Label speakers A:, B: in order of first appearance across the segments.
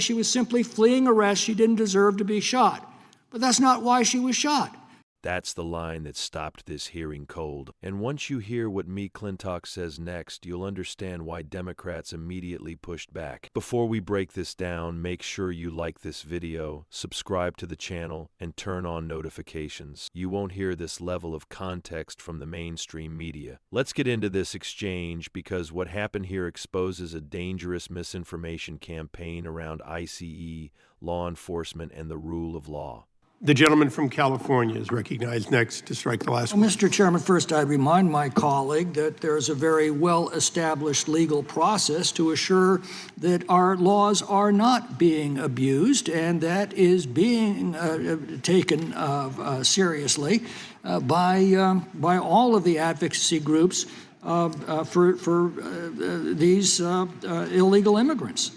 A: She was simply fleeing arrest. She didn't deserve to be shot. But that's not why she was shot.
B: That's the line that stopped this hearing cold. And once you hear what McClintock says next, you'll understand why Democrats immediately pushed back. Before we break this down, make sure you like this video, subscribe to the channel, and turn on notifications. You won't hear this level of context from the mainstream media. Let's get into this exchange, because what happened here exposes a dangerous misinformation campaign around ICE, law enforcement, and the rule of law.
C: The gentleman from California is recognized next to strike the last one.
A: Mr. Chairman, first I remind my colleague that there is a very well-established legal process to assure that our laws are not being abused, and that is being taken seriously by all of the advocacy groups for these illegal immigrants.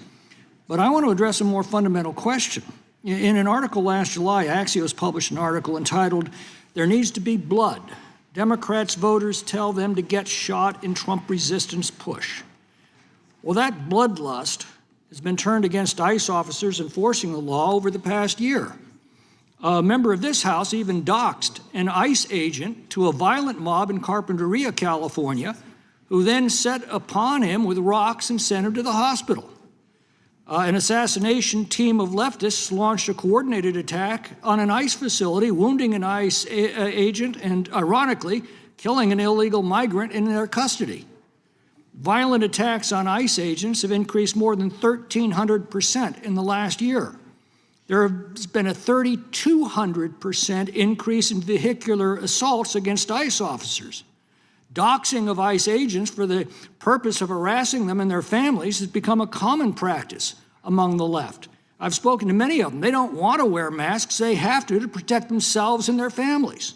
A: But I want to address a more fundamental question. In an article last July, Axios published an article entitled, "There Needs to Be Blood. Democrats voters tell them to get shot in Trump resistance push." Well, that bloodlust has been turned against ICE officers enforcing the law over the past year. A member of this House even doxed an ICE agent to a violent mob in Carpinteria, California, who then set upon him with rocks and sent him to the hospital. An assassination team of leftists launched a coordinated attack on an ICE facility, wounding an ICE agent and, ironically, killing an illegal migrant in their custody. Violent attacks on ICE agents have increased more than 1,300% in the last year. There has been a 3,200% increase in vehicular assaults against ICE officers. Doxing of ICE agents for the purpose of harassing them and their families has become a common practice among the left. I've spoken to many of them. They don't want to wear masks. They have to protect themselves and their families.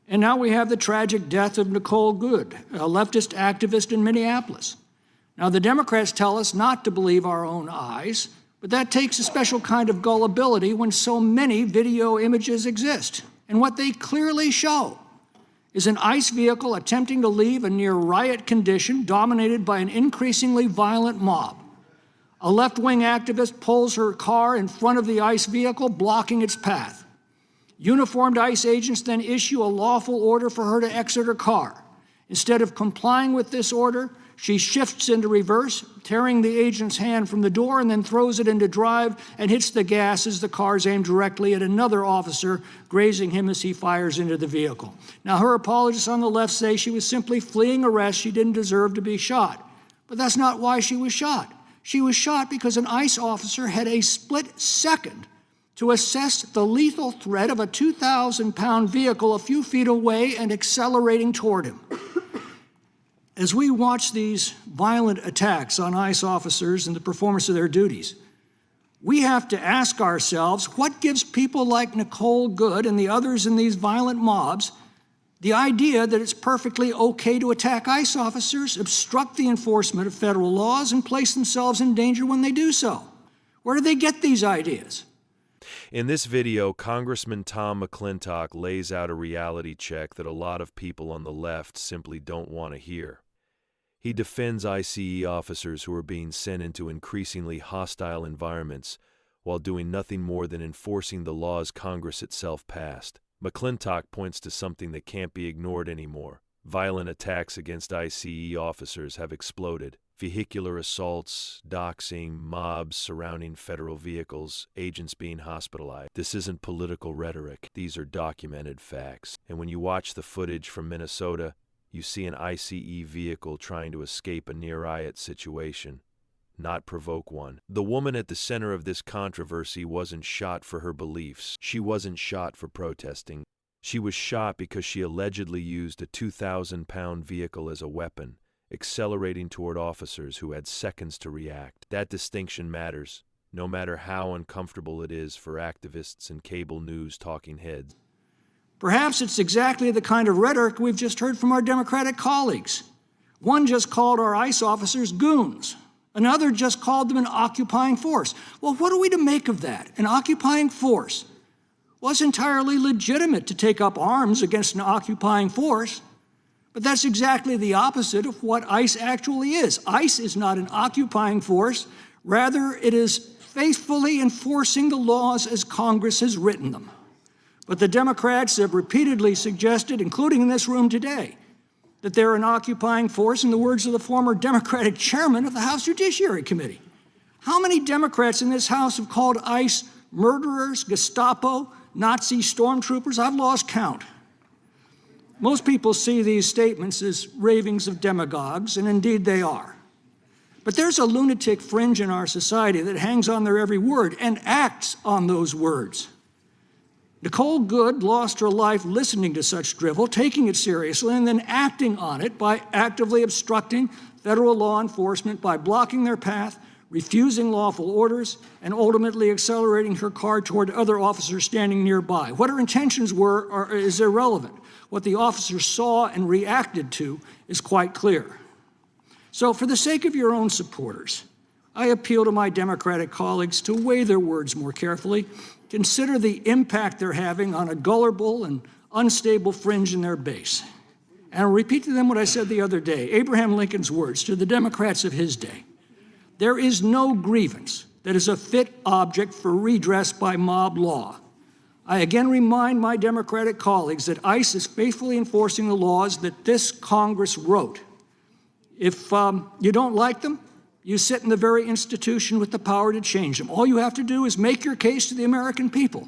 A: And now we have the tragic death of Nicole Good, a leftist activist in Minneapolis. Now, the Democrats tell us not to believe our own eyes, but that takes a special kind of gullibility when so many video images exist. And what they clearly show is an ICE vehicle attempting to leave a near riot condition dominated by an increasingly violent mob. A left-wing activist pulls her car in front of the ICE vehicle, blocking its path. Uniformed ICE agents then issue a lawful order for her to exit her car. Instead of complying with this order, she shifts into reverse, tearing the agent's hand from the door, and then throws it into drive and hits the gas as the car is aimed directly at another officer, grazing him as he fires into the vehicle. Now, her apologists on the left say she was simply fleeing arrest. She didn't deserve to be shot. But that's not why she was shot. She was shot because an ICE officer had a split second to assess the lethal threat of a 2,000-pound vehicle a few feet away and accelerating toward him. As we watch these violent attacks on ICE officers and the performance of their duties, we have to ask ourselves, what gives people like Nicole Good and the others in these violent mobs the idea that it's perfectly okay to attack ICE officers, obstruct the enforcement of federal laws, and place themselves in danger when they do so? Where do they get these ideas?
B: In this video, Congressman Tom McClintock lays out a reality check that a lot of people on the left simply don't want to hear. He defends ICE officers who are being sent into increasingly hostile environments while doing nothing more than enforcing the laws Congress itself passed. McClintock points to something that can't be ignored anymore. Violent attacks against ICE officers have exploded. Vehicular assaults, doxing, mobs surrounding federal vehicles, agents being hospitalized. This isn't political rhetoric. These are documented facts. And when you watch the footage from Minnesota, you see an ICE vehicle trying to escape a near-riot situation, not provoke one. The woman at the center of this controversy wasn't shot for her beliefs. She wasn't shot for protesting. She was shot because she allegedly used a 2,000-pound vehicle as a weapon, accelerating toward officers who had seconds to react. That distinction matters, no matter how uncomfortable it is for activists and cable news talking heads.
A: Perhaps it's exactly the kind of rhetoric we've just heard from our Democratic colleagues. One just called our ICE officers goons. Another just called them an occupying force. Well, what are we to make of that? An occupying force? Well, it's entirely legitimate to take up arms against an occupying force, but that's exactly the opposite of what ICE actually is. ICE is not an occupying force. Rather, it is faithfully enforcing the laws as Congress has written them. But the Democrats have repeatedly suggested, including in this room today, that they're an occupying force, in the words of the former Democratic chairman of the House Judiciary Committee. How many Democrats in this House have called ICE murderers, Gestapo, Nazi stormtroopers? I've lost count. Most people see these statements as ravings of demagogues, and indeed they are. But there's a lunatic fringe in our society that hangs on their every word and acts on those words. Nicole Good lost her life listening to such drivel, taking it seriously, and then acting on it by actively obstructing federal law enforcement by blocking their path, refusing lawful orders, and ultimately accelerating her car toward other officers standing nearby. What her intentions were is irrelevant. What the officers saw and reacted to is quite clear. So for the sake of your own supporters, I appeal to my Democratic colleagues to weigh their words more carefully, consider the impact they're having on a gullible and unstable fringe in their base. And I'll repeat to them what I said the other day, Abraham Lincoln's words to the Democrats of his day. There is no grievance that is a fit object for redress by mob law. I again remind my Democratic colleagues that ICE is faithfully enforcing the laws that this Congress wrote. If you don't like them, you sit in the very institution with the power to change them. All you have to do is make your case to the American people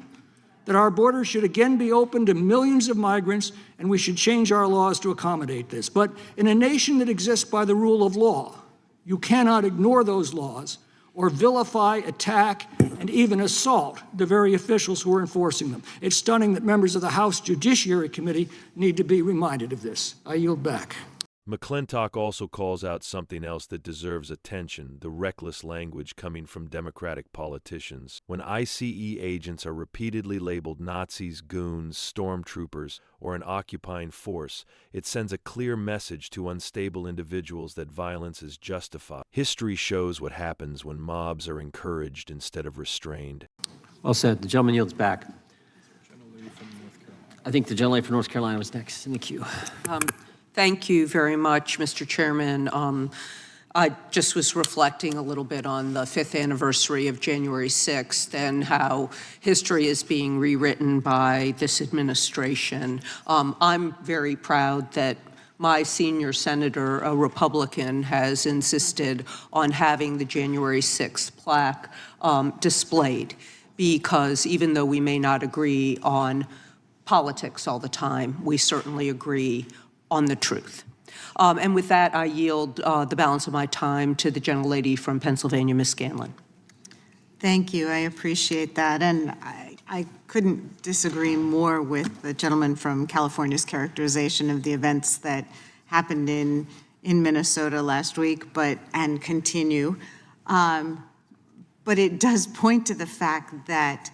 A: that our borders should again be open to millions of migrants, and we should change our laws to accommodate this. But in a nation that exists by the rule of law, you cannot ignore those laws or vilify, attack, and even assault the very officials who are enforcing them. It's stunning that members of the House Judiciary Committee need to be reminded of this. I yield back.
B: McClintock also calls out something else that deserves attention, the reckless language coming from Democratic politicians. When ICE agents are repeatedly labeled Nazis, goons, stormtroopers, or an occupying force, it sends a clear message to unstable individuals that violence is justified. History shows what happens when mobs are encouraged instead of restrained.
D: Well said. The gentleman yields back. I think the gentlelady from North Carolina was next in the queue.
E: Thank you very much, Mr. Chairman. I just was reflecting a little bit on the 5th anniversary of January 6th and how history is being rewritten by this administration. I'm very proud that my senior senator, a Republican, has insisted on having the January 6th plaque displayed, because even though we may not agree on politics all the time, we certainly agree on the truth. And with that, I yield the balance of my time to the gentlelady from Pennsylvania, Ms. Scanlon.
F: Thank you. I appreciate that. And I couldn't disagree more with the gentleman from California's characterization of the events that happened in Minnesota last week, and continue. But it does point to the fact that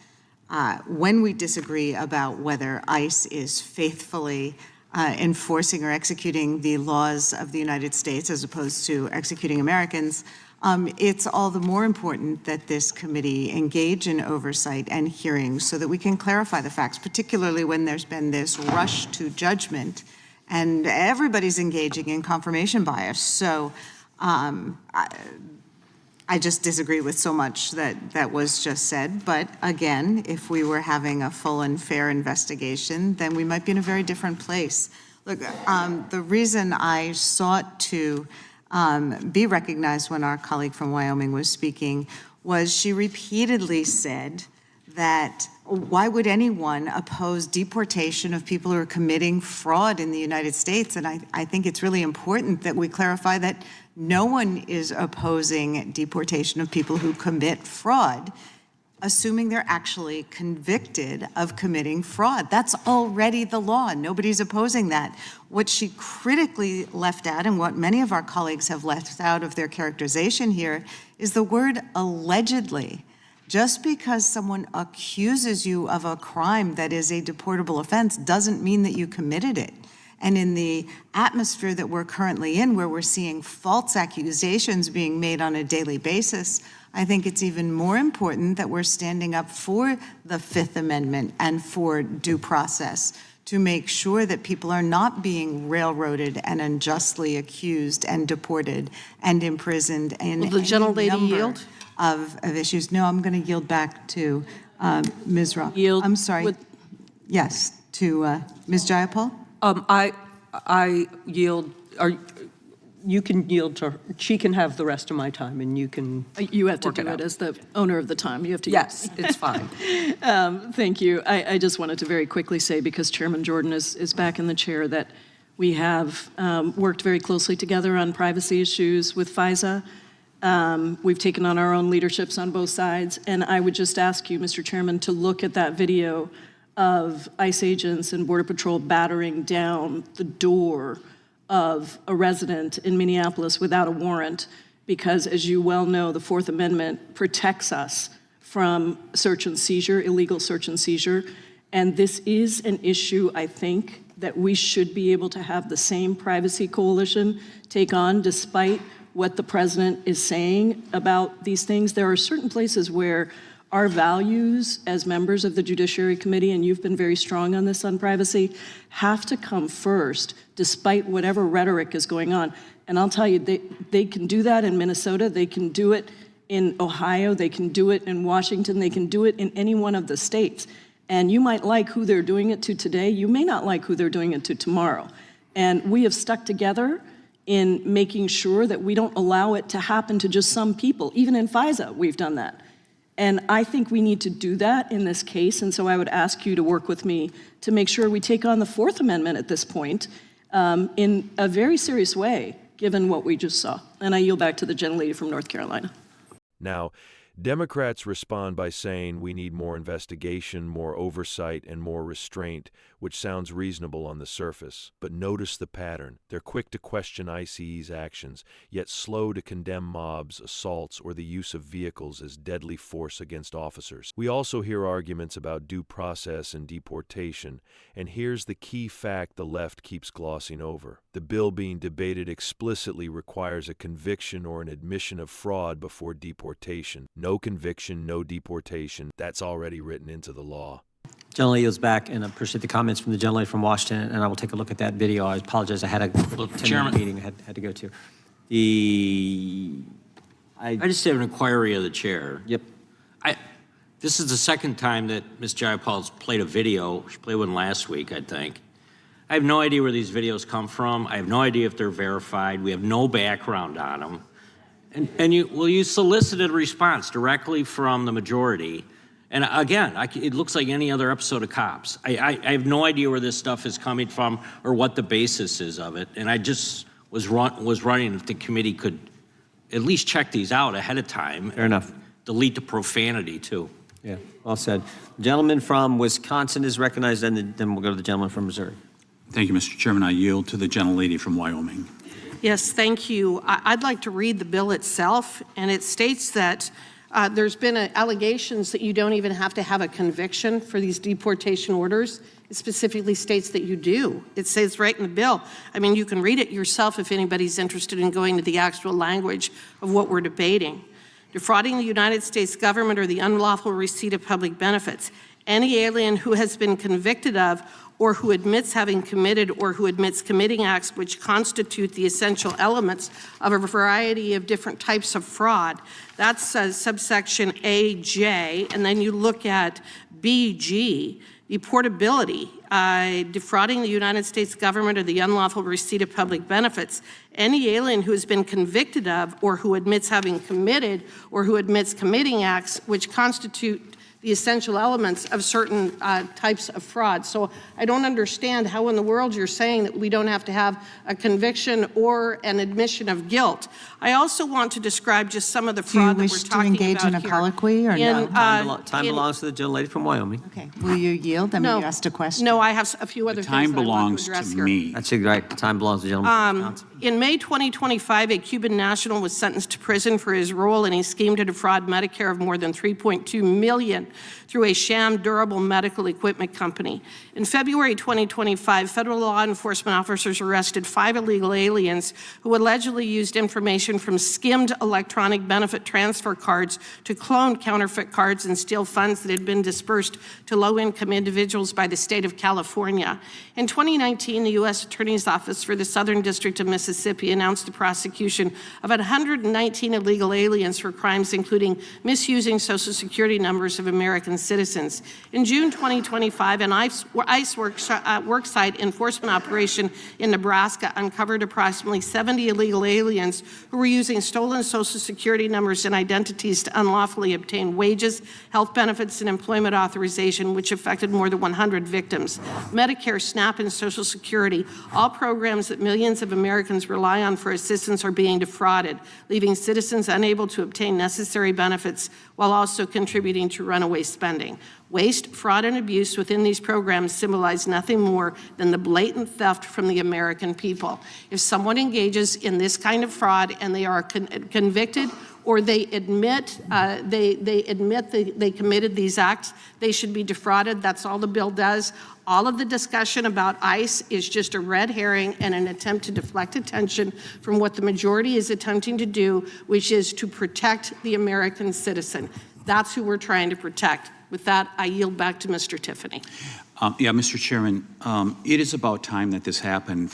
F: when we disagree about whether ICE is faithfully enforcing or executing the laws of the United States as opposed to executing Americans, it's all the more important that this committee engage in oversight and hearings so that we can clarify the facts, particularly when there's been this rush to judgment and everybody's engaging in confirmation bias. So I just disagree with so much that was just said. But again, if we were having a full and fair investigation, then we might be in a very different place. Look, the reason I sought to be recognized when our colleague from Wyoming was speaking was she repeatedly said that why would anyone oppose deportation of people who are committing fraud in the United States? And I think it's really important that we clarify that no one is opposing deportation of people who commit fraud, assuming they're actually convicted of committing fraud. That's already the law. Nobody's opposing that. What she critically left out, and what many of our colleagues have left out of their characterization here, is the word allegedly. Just because someone accuses you of a crime that is a deportable offense doesn't mean that you committed it. And in the atmosphere that we're currently in, where we're seeing false accusations being made on a daily basis, I think it's even more important that we're standing up for the Fifth Amendment and for due process to make sure that people are not being railroaded and unjustly accused and deported and imprisoned in
D: Will the gentlelady yield?
F: of issues. No, I'm going to yield back to Ms. Roth.
E: Yield
F: I'm sorry.
E: with-
F: Yes, to Ms. Jayapal?
E: I yield, you can yield to her. She can have the rest of my time, and you can
G: You have to
E: work
G: do
E: it
G: it
E: out.
G: as the owner of the time. You have to.
E: Yes, it's fine.
G: Thank you. I just wanted to very quickly say, because Chairman Jordan is back in the chair, that we have worked very closely together on privacy issues with FISA. We've taken on our own leaderships on both sides, and I would just ask you, Mr. Chairman, to look at that video of ICE agents and Border Patrol battering down the door of a resident in Minneapolis without a warrant, because, as you well know, the Fourth Amendment protects us from search and seizure, illegal search and seizure. And this is an issue, I think, that we should be able to have the same privacy coalition take on, despite what the president is saying about these things. There are certain places where our values as members of the Judiciary Committee, and you've been very strong on this on privacy, have to come first, despite whatever rhetoric is going on. And I'll tell you, they can do that in Minnesota, they can do it in Ohio, they can do it in Washington, they can do it in any one of the states. And you might like who they're doing it to today, you may not like who they're doing it to tomorrow. And we have stuck together in making sure that we don't allow it to happen to just some people. Even in FISA, we've done that. And I think we need to do that in this case, and so I would ask you to work with me to make sure we take on the Fourth Amendment at this point in a very serious way, given what we just saw. And I yield back to the gentlelady from North Carolina.
B: Now, Democrats respond by saying we need more investigation, more oversight, and more restraint, which sounds reasonable on the surface. But notice the pattern. They're quick to question ICE's actions, yet slow to condemn mobs, assaults, or the use of vehicles as deadly force against officers. We also hear arguments about due process and deportation, and here's the key fact the left keeps glossing over. The bill being debated explicitly requires a conviction or an admission of fraud before deportation. No conviction, no deportation. That's already written into the law.
D: Gentlelady yields back, and I appreciate the comments from the gentlelady from Washington, and I will take a look at that video. I apologize, I had a 10-minute meeting I had to go to.
H: I just have an inquiry of the chair.
D: Yep.
H: This is the second time that Ms. Jayapal's played a video. She played one last week, I think. I have no idea where these videos come from. I have no idea if they're verified. We have no background on them. And you solicited a response directly from the majority. And again, it looks like any other episode of Cops. I have no idea where this stuff is coming from or what the basis is of it. And I just was running if the committee could at least check these out ahead of time.
D: Fair enough.
H: Delete the profanity, too.
D: Yeah, well said. The gentleman from Wisconsin is recognized, and then we'll go to the gentleman from Missouri.
I: Thank you, Mr. Chairman. I yield to the gentlelady from Wyoming.
J: Yes, thank you. I'd like to read the bill itself, and it states that there's been allegations that you don't even have to have a conviction for these deportation orders. It specifically states that you do. It says right in the bill. I mean, you can read it yourself if anybody's interested in going to the actual language of what we're debating. Defrauding the United States government or the unlawful receipt of public benefits. Any alien who has been convicted of or who admits having committed or who admits committing acts which constitute the essential elements of a variety of different types of fraud. That's subsection AJ, and then you look at BG, deportability, defrauding the United States government or the unlawful receipt of public benefits. Any alien who has been convicted of or who admits having committed or who admits committing acts which constitute the essential elements of certain types of fraud. So I don't understand how in the world you're saying that we don't have to have a conviction or an admission of guilt. I also want to describe just some of the fraud that we're talking about here.
F: Do you wish to engage in a colloquy or no?
D: Time belongs to the gentlelady from Wyoming.
F: Okay, will you yield? I mean, you asked a question.
J: No, I have a few other things
I: Time
J: that I want
I: belongs
J: to address
I: to
J: here.
I: me.
D: That's right. Time belongs to the gentleman from Wisconsin.
J: In May 2025, a Cuban national was sentenced to prison for his role in a scheme to defraud Medicare of more than $3.2 million. million through a sham durable medical equipment company. In February 2025, federal law enforcement officers arrested 5 illegal aliens who allegedly used information from skimmed electronic benefit transfer cards to clone counterfeit cards and steal funds that had been dispersed to low-income individuals by the state of California. In 2019, the U.S. Attorney's Office for the Southern District of Mississippi announced the prosecution of 119 illegal aliens for crimes including misusing Social Security numbers of American citizens. In June 2025, an ICE worksite enforcement operation in Nebraska uncovered approximately 70 illegal aliens who were using stolen Social Security numbers and identities to unlawfully obtain wages, health benefits, and employment authorization, which affected more than 100 victims. Medicare, SNAP, and Social Security, all programs that millions of Americans rely on for assistance, are being defrauded, leaving citizens unable to obtain necessary benefits while also contributing to runaway spending. Waste, fraud, and abuse within these programs symbolize nothing more than the blatant theft from the American people. If someone engages in this kind of fraud and they are convicted or they admit they committed these acts, they should be defrauded. That's all the bill does. All of the discussion about ICE is just a red herring and an attempt to deflect attention from what the majority is attempting to do, which is to protect the American citizen. That's who we're trying to protect. With that, I yield back to Mr. Tiffany.
I: Yeah, Mr. Chairman, it is about time that this happened.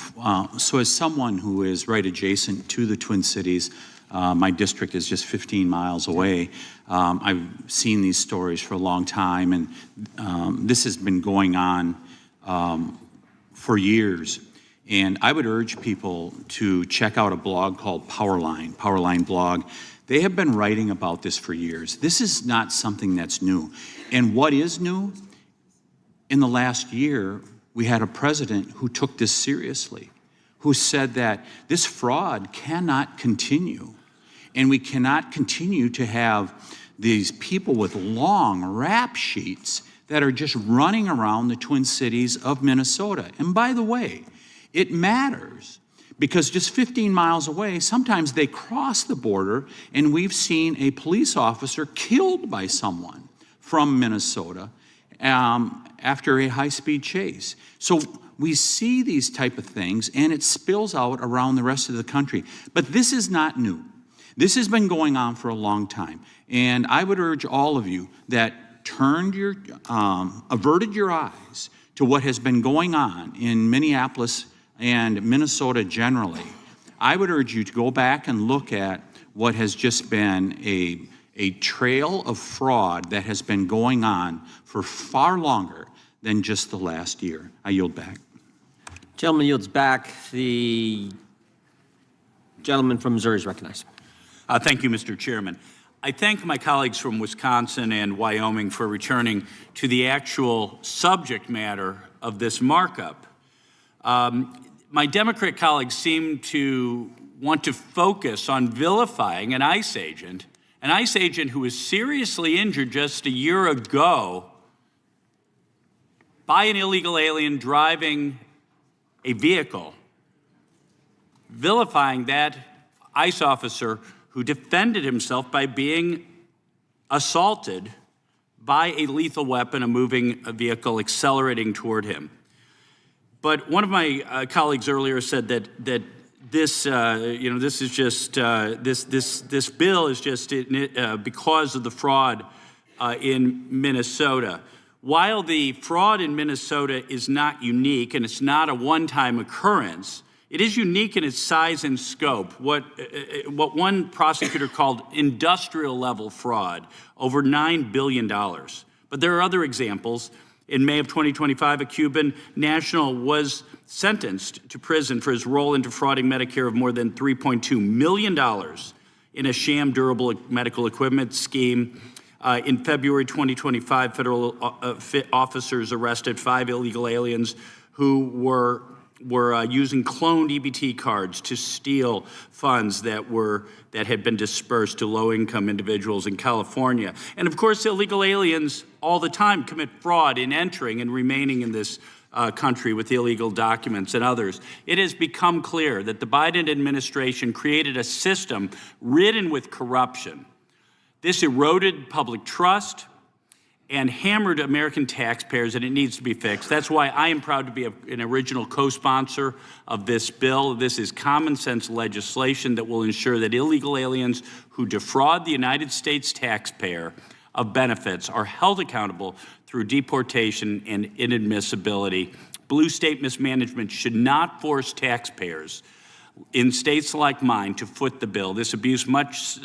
I: So as someone who is right adjacent to the Twin Cities, my district is just 15 miles away. I've seen these stories for a long time, and this has been going on for years. And I would urge people to check out a blog called Powerline blog. They have been writing about this for years. This is not something that's new. And what is new? In the last year, we had a president who took this seriously, who said that this fraud cannot continue. And we cannot continue to have these people with long rap sheets that are just running around the Twin Cities of Minnesota. And by the way, it matters because just 15 miles away, sometimes they cross the border, and we've seen a police officer killed by someone from Minnesota after a high-speed chase. So we see these type of things, and it spills out around the rest of the country. But this is not new. This has been going on for a long time. And I would urge all of you that averted your eyes to what has been going on in Minneapolis and Minnesota generally. I would urge you to go back and look at what has just been a trail of fraud that has been going on for far longer than just the last year. I yield back.
D: Gentleman yields back. The gentleman from Missouri is recognized.
K: Thank you, Mr. Chairman. I thank my colleagues from Wisconsin and Wyoming for returning to the actual subject matter of this markup. My Democrat colleagues seem to want to focus on vilifying an ICE agent who was seriously injured just a year ago by an illegal alien driving a vehicle, vilifying that ICE officer who defended himself by being assaulted by a lethal weapon, a moving vehicle accelerating toward him. But one of my colleagues earlier said that this, this is just this bill is just because of the fraud in Minnesota. While the fraud in Minnesota is not unique and it's not a one-time occurrence, it is unique in its size and scope. What one prosecutor called industrial level fraud, over $9 billion. But there are other examples. In May of 2025, a Cuban national was sentenced to prison for his role in defrauding Medicare of more than $3.2 million in a sham durable medical equipment scheme. In February 2025, federal officers arrested 5 illegal aliens who were using cloned EBT cards to steal funds that had been dispersed to low-income individuals in California. And of course, illegal aliens all the time commit fraud in entering and remaining in this country with illegal documents and others. It has become clear that the Biden administration created a system ridden with corruption. This eroded public trust and hammered American taxpayers, and it needs to be fixed. That's why I am proud to be an original co-sponsor of this bill. This is common sense legislation that will ensure that illegal aliens who defraud the United States taxpayer of benefits are held accountable through deportation and inadmissibility. Blue state mismanagement should not force taxpayers in states like mine to foot the bill. This abuse must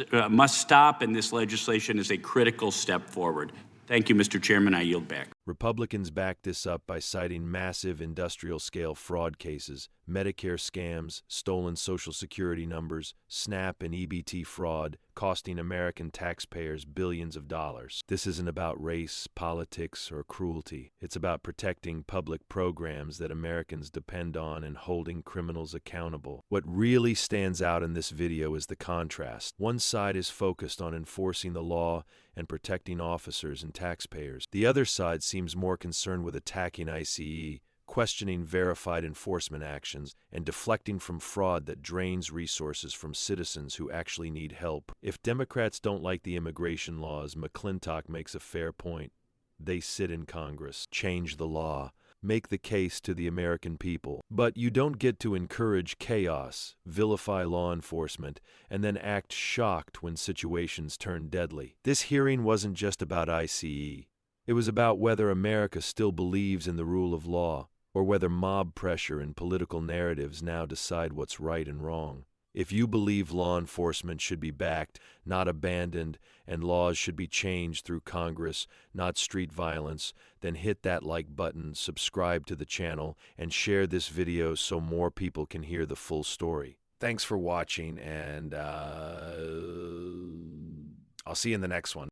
K: stop, and this legislation is a critical step forward. Thank you, Mr. Chairman. I yield back.
B: Republicans backed this up by citing massive industrial-scale fraud cases, Medicare scams, stolen Social Security numbers, SNAP and EBT fraud, costing American taxpayers billions of dollars. This isn't about race, politics, or cruelty. It's about protecting public programs that Americans depend on and holding criminals accountable. What really stands out in this video is the contrast. One side is focused on enforcing the law and protecting officers and taxpayers. The other side seems more concerned with attacking ICE, questioning verified enforcement actions, and deflecting from fraud that drains resources from citizens who actually need help. If Democrats don't like the immigration laws, McClintock makes a fair point. They sit in Congress, change the law, make the case to the American people. But you don't get to encourage chaos, vilify law enforcement, and then act shocked when situations turn deadly. This hearing wasn't just about ICE. It was about whether America still believes in the rule of law, or whether mob pressure and political narratives now decide what's right and wrong. If you believe law enforcement should be backed, not abandoned, and laws should be changed through Congress, not street violence, then hit that like button, subscribe to the channel, and share this video so more people can hear the full story. Thanks for watching, and I'll see you in the next one.